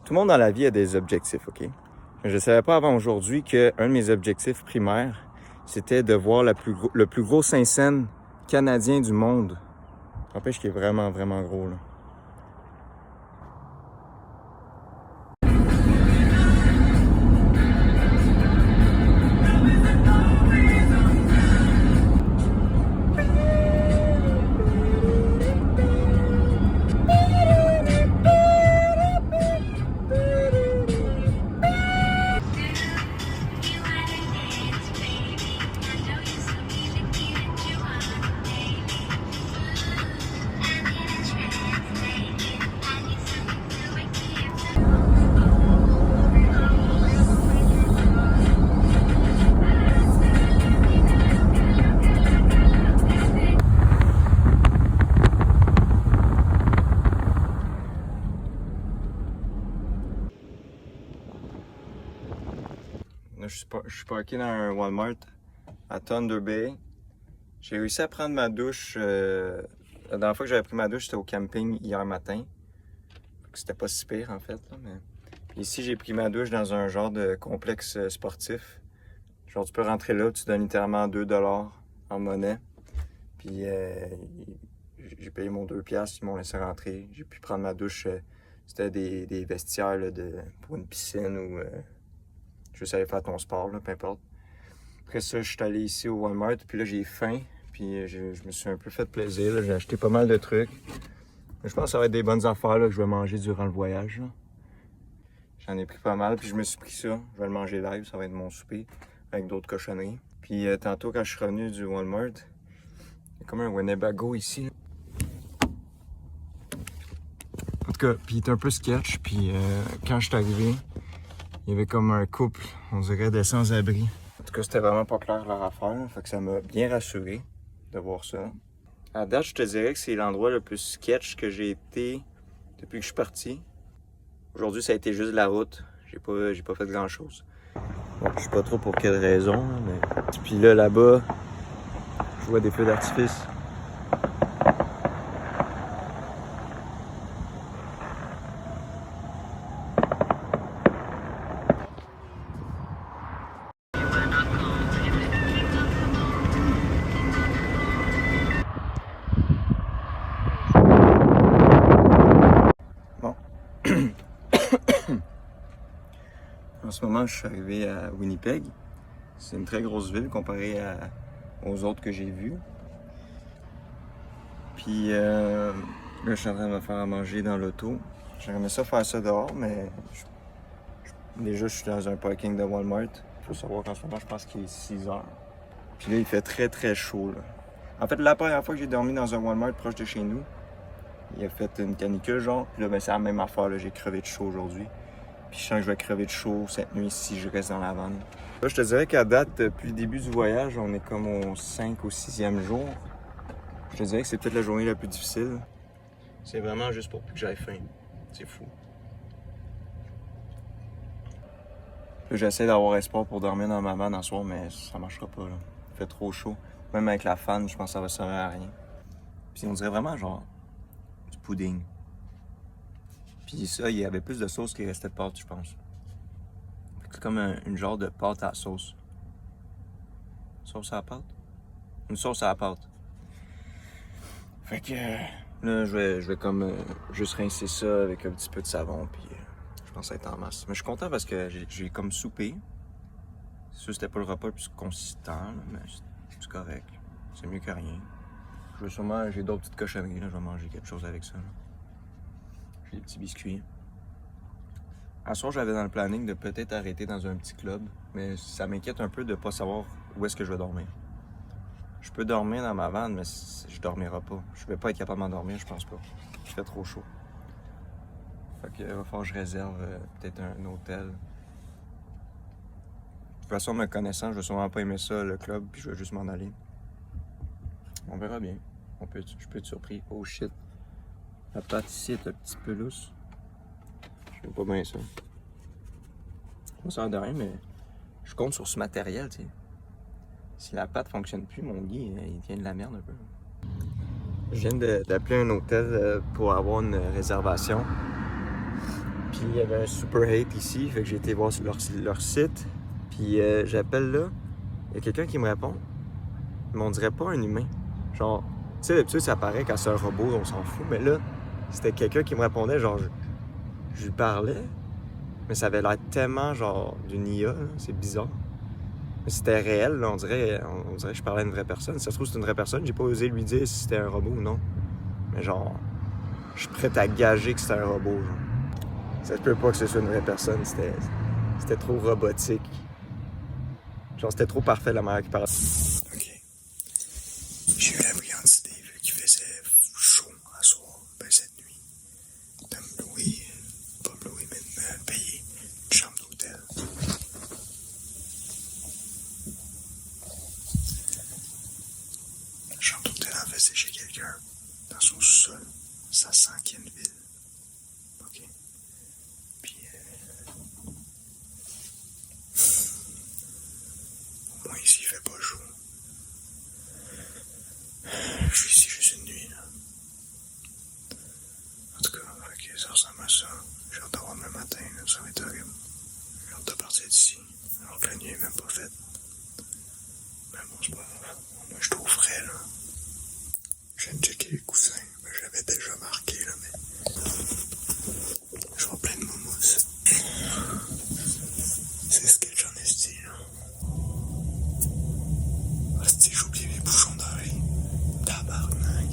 Tout le monde dans la vie a des objectifs, OK? Mais je ne savais pas avant aujourd'hui qu'un de mes objectifs primaires, c'était de voir le plus gros Saint-Saëns canadien du monde. N'empêche qu'il est vraiment, vraiment gros, là. Là, je suis parké dans un Walmart à Thunder Bay. J'ai réussi à prendre ma douche. La dernière fois que j'avais pris ma douche, c'était au camping hier matin. C'était pas si pire en fait. Là, mais... Ici, j'ai pris ma douche dans un genre de complexe sportif. Genre, tu peux rentrer là, tu donnes littéralement 2$ en monnaie. Puis j'ai payé mon 2$, ils m'ont laissé rentrer. J'ai pu prendre ma douche. C'était des vestiaires là, pour une piscine ou juste aller faire ton sport, là, peu importe. Après ça, je suis allé ici au Walmart, puis là, j'ai faim. Puis je me suis un peu fait plaisir, là. J'ai acheté pas mal de trucs. Je pense que ça va être des bonnes affaires là, que je vais manger durant le voyage. Là. J'en ai pris pas mal, puis je me suis pris ça. Je vais le manger live, ça va être mon souper, avec d'autres cochonneries. Puis tantôt, quand je suis revenu du Walmart, il y a comme un Winnebago ici. Là. En tout cas, puis il est un peu sketch, puis quand je suis arrivé, il y avait comme un couple, on dirait, de sans-abri. En tout cas, c'était vraiment pas clair leur affaire, là, fait que ça m'a bien rassuré de voir ça. À date, je te dirais que c'est l'endroit le plus sketch que j'ai été depuis que je suis parti. Aujourd'hui, ça a été juste la route. J'ai pas fait grand-chose. Bon, je sais pas trop pour quelle raison, là, mais... Puis là-bas, je vois des feux d'artifice. Bon. En ce moment, je suis arrivé à Winnipeg. C'est une très grosse ville comparée aux autres que j'ai vues. Puis là, je suis en train de me faire à manger dans l'auto. J'aimerais ça faire ça dehors, mais déjà, je suis dans un parking de Walmart. Il faut savoir qu'en ce moment, je pense qu'il est 6 heures. Puis là, il fait très, très chaud, là. En fait, la première fois que j'ai dormi dans un Walmart proche de chez nous, il a fait une canicule, genre. Puis là, ben, c'est la même affaire, là. J'ai crevé de chaud aujourd'hui. Puis je sens que je vais crever de chaud cette nuit si je reste dans la vanne. Là, je te dirais qu'à date, depuis le début du voyage, on est comme au 5 ou 6e jour. Je te dirais que c'est peut-être la journée la plus difficile. C'est vraiment juste pour plus que j'aille faim. C'est fou. Là, j'essaie d'avoir espoir pour dormir dans ma vanne en soir, mais ça marchera pas, là. Il fait trop chaud. Même avec la fan, je pense que ça va servir à rien. Puis on dirait vraiment genre du pudding. Puis ça, il y avait plus de sauce qu'il restait de pâte, je pense. C'est comme une genre de pâte à sauce. Sauce à la pâte? Une sauce à la pâte. Fait que là, je vais comme juste rincer ça avec un petit peu de savon, puis je pense que ça va être en masse. Mais je suis content parce que j'ai comme soupé. C'est sûr que c'était pas le repas le plus consistant, là, mais c'est correct. C'est mieux que rien. J'ai d'autres petites cochonneries, là, je vais manger quelque chose avec ça. Là. J'ai des petits biscuits. À ce soir, j'avais dans le planning de peut-être arrêter dans un petit club, mais ça m'inquiète un peu de pas savoir où est-ce que je vais dormir. Je peux dormir dans ma vanne, mais je dormirai pas. Je vais pas être capable de m'endormir, je pense pas. Il fait trop chaud. Fait que va falloir que je réserve peut-être un hôtel. De toute façon, me connaissant, je vais sûrement pas aimer ça, le club, puis je vais juste m'en aller. On verra bien. Je peux être surpris. Oh shit. La pâte ici est un petit peu lousse. Je sais pas bien ça. Ça sert de rien, mais je compte sur ce matériel, tu sais. Si la pâte fonctionne plus, mon lit, il tient de la merde un peu. Je viens d'appeler un hôtel pour avoir une réservation. Puis Puis il y avait un super hate ici, fait que j'ai été voir sur leur site. Puis j'appelle là, il y a quelqu'un qui me répond, mais on dirait pas un humain. Genre, tu sais, d'habitude ça paraît quand c'est un robot, on s'en fout, mais là, c'était quelqu'un qui me répondait, genre, je lui parlais, mais ça avait l'air tellement, genre, d'une IA, c'est bizarre. Mais c'était réel, là, on dirait que je parlais à une vraie personne. Si ça se trouve, c'est une vraie personne, j'ai pas osé lui dire si c'était un robot ou non. Mais genre, je suis prêt à gager que c'était un robot, genre. Ça se peut pas que ce soit une vraie personne, c'était trop robotique. Genre, c'était trop parfait la manière qu'il parlait. Ok. J'ai eu la brillante idée, vu qu'il faisait chaud à soir, ben cette nuit, de me louer, pas me louer, mais de me payer une chambre d'hôtel. La chambre d'hôtel, en fait, c'est chez quelqu'un, dans son sous-sol. Ça sent qu'il y a une ville. Ok. Puis, au moins ici, il fait pas chaud. Je suis ici juste une nuit, là. En tout cas, okay, ça ressemble à ça. J'ai hâte d'avoir demain matin, là, ça va être horrible. J'ai hâte de partir d'ici. Alors que la nuit est même pas faite. Mais bon, c'est pas grave. Moi, je suis trop frais, là. Je viens de checker les coussins. Ben, je l'avais déjà marqué, là, mais... Je vois plein de moumous. C'est sketch en esti, là. Esti, j'ai oublié mes bouchons d'oreille. Tabarnak.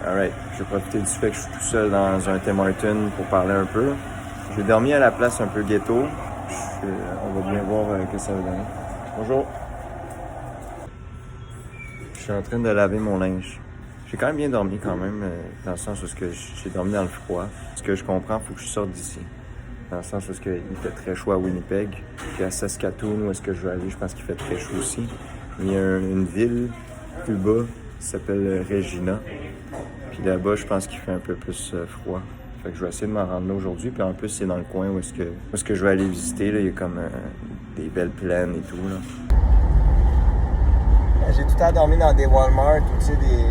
Alright, je vais profiter du fait que je suis tout seul dans un Tim Hortons pour parler un peu. J'ai dormi à la place un peu ghetto. On va bien voir ce que ça va donner. Bonjour. Je suis en train de laver mon linge. J'ai quand même bien dormi quand même, dans le sens où j'ai dormi dans le froid. Ce que je comprends, il faut que je sorte d'ici. Dans le sens où il fait très chaud à Winnipeg. Puis à Saskatoon, où est-ce que je vais aller, je pense qu'il fait très chaud aussi. Il y a une ville plus bas qui s'appelle Regina. Puis là-bas, je pense qu'il fait un peu plus froid. Fait que je vais essayer de m'en rendre là aujourd'hui. Puis en plus, c'est dans le coin où est-ce que je vais aller visiter. Là. Il y a comme des belles plaines et tout. Là. J'ai tout le temps dormi dans des Walmart ou tu sais des...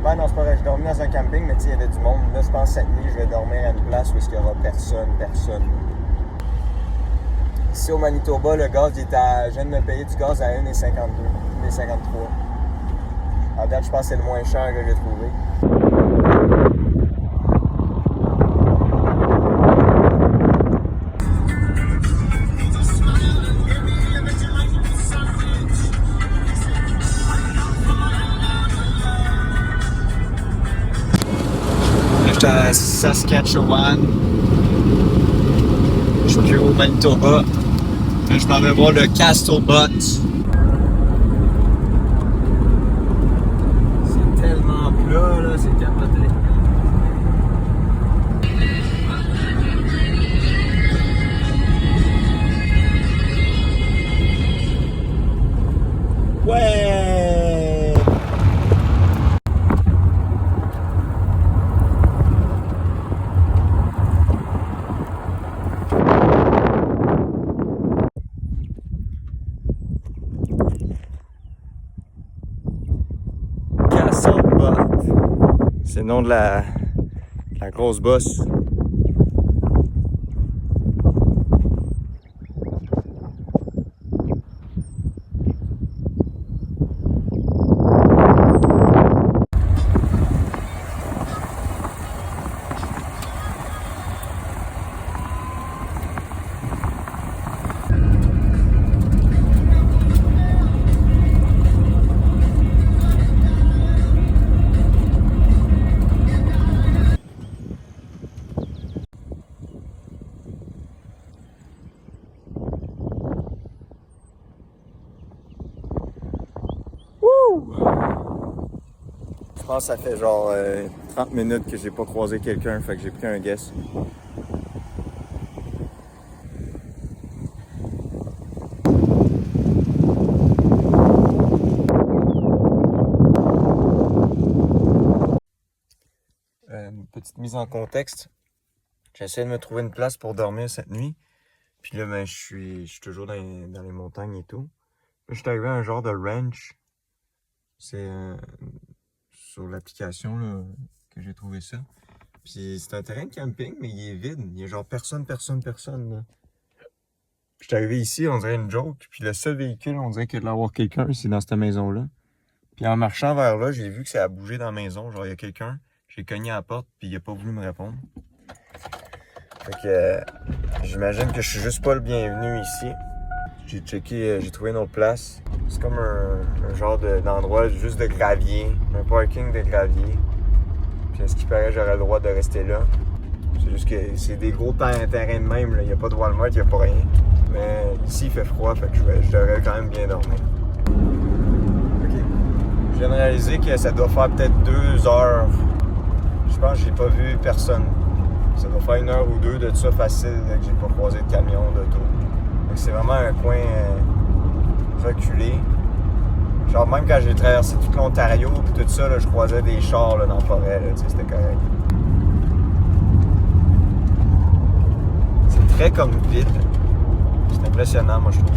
Ben non, c'est pas vrai, j'ai dormi dans un camping, mais tu sais, il y avait du monde. Là, je pense que cette nuit, je vais dormir à une place où il n'y aura personne. Ici au Manitoba, le gaz, je viens de me payer du gaz à 1,52, 1,53. À date, je pense que c'est le moins cher que j'ai trouvé. J'étais à Saskatchewan. Je suis au Manitoba. Là, je m'en vais voir le Castle Butte. C'est tellement plat, là, c'est capoté. Ouais! Castle Butte. C'est le nom de la grosse bosse. Je pense que ça fait genre 30 minutes que j'ai pas croisé quelqu'un, fait que j'ai pris un guess. Petite mise en contexte. J'essaie de me trouver une place pour dormir cette nuit. Puis là, ben, je suis toujours dans les montagnes et tout. Là, je suis arrivé à un genre de ranch. C'est sur l'application là, que j'ai trouvé ça. Puis c'est un terrain de camping, mais il est vide. Il y a genre personne, là. Je suis arrivé ici, on dirait une joke, puis le seul véhicule, on dirait qu'il y a de l'avoir quelqu'un, c'est dans cette maison-là. Puis en marchant vers là, j'ai vu que ça a bougé dans la maison, genre il y a quelqu'un. J'ai cogné à la porte, puis il a pas voulu me répondre. Fait que j'imagine que je suis juste pas le bienvenu ici. J'ai checké, j'ai trouvé une autre place. C'est comme un genre d'endroit juste de gravier, un parking de gravier. Puis à ce qui paraît, j'aurais le droit de rester là. C'est juste que c'est des gros terrains de même, là. Il n'y a pas de Walmart, il n'y a pas rien. Mais ici, il fait froid, fait que je devrais quand même bien dormir. OK. Je viens de réaliser que ça doit faire peut-être 2 heures. Je pense que j'ai pas vu personne. Ça doit faire 1 heure ou 2 de ça facile, là, que j'ai pas croisé de camion, d'auto. C'est vraiment un coin reculé. Genre même quand j'ai traversé tout l'Ontario et tout ça, là, je croisais des chars là, dans la forêt, là, c'était correct. C'est très comme vide. C'est impressionnant, moi, je trouve.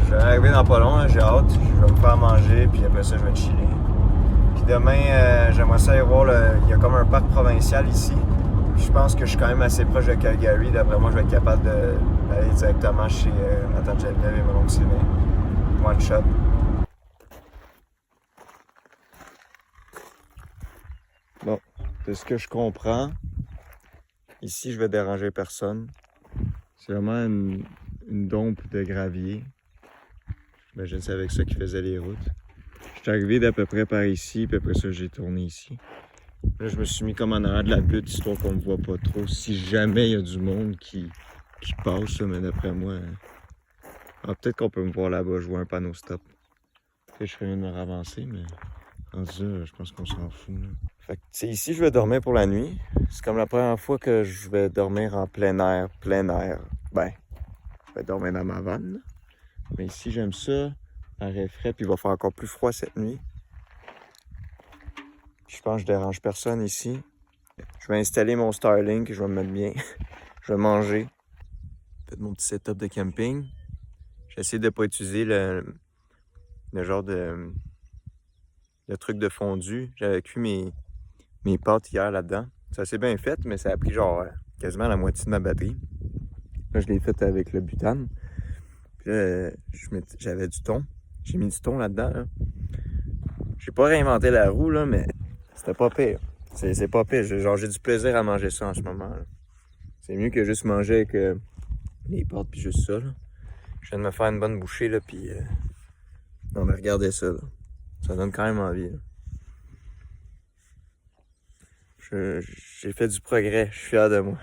Je vais arriver dans pas long, hein, j'ai hâte. Je vais me faire manger, puis après ça, je vais chiller. Puis demain, j'aimerais ça aller voir, il y a comme un parc provincial ici. Je pense que je suis quand même assez proche de Calgary. D'après moi, je vais être capable d'aller directement chez ma tante Geneviève et mon oncle Sylvain. One shot. Bon, de ce que je comprends, ici, je vais déranger personne. C'est vraiment une dompe de gravier. J'imagine que c'est avec ça qu'ils faisaient les routes. Je suis arrivé d'à peu près par ici, puis après ça, j'ai tourné ici. Là, je me suis mis comme en arrière de la butte, histoire qu'on me voit pas trop. Si jamais il y a du monde qui passe, là, mais d'après moi... peut-être qu'on peut me voir là-bas, je vois un panneau stop. Je serais mieux de me ravancer, mais... rendu là, je pense qu'on s'en fout, là. Fait que, tu sais, ici, je vais dormir pour la nuit. C'est comme la première fois que je vais dormir en plein air. Ben, je vais dormir dans ma vanne, là. Mais ici, j'aime ça. Air frais, puis il va faire encore plus froid cette nuit. Je pense que je dérange personne ici. Je vais installer mon Starlink, je vais me mettre bien. Je vais manger. Peut-être mon petit setup de camping. J'essaie de ne pas utiliser le genre de truc de fondu. J'avais cuit mes pâtes hier là-dedans. Ça s'est bien fait, mais ça a pris genre quasiment la moitié de ma batterie. Là, je l'ai fait avec le butane. Puis là, j'avais du thon. J'ai mis du thon là-dedans. Là. J'ai pas réinventé la roue, là, mais c'était pas pire. C'est pas pire. J'ai du plaisir à manger ça en ce moment. Là. C'est mieux que juste manger avec les pâtes puis juste ça. Là. Je viens de me faire une bonne bouchée, là, puis... Non, mais regardez ça, là. Ça donne quand même envie, là. J'ai fait du progrès. Je suis fier de moi.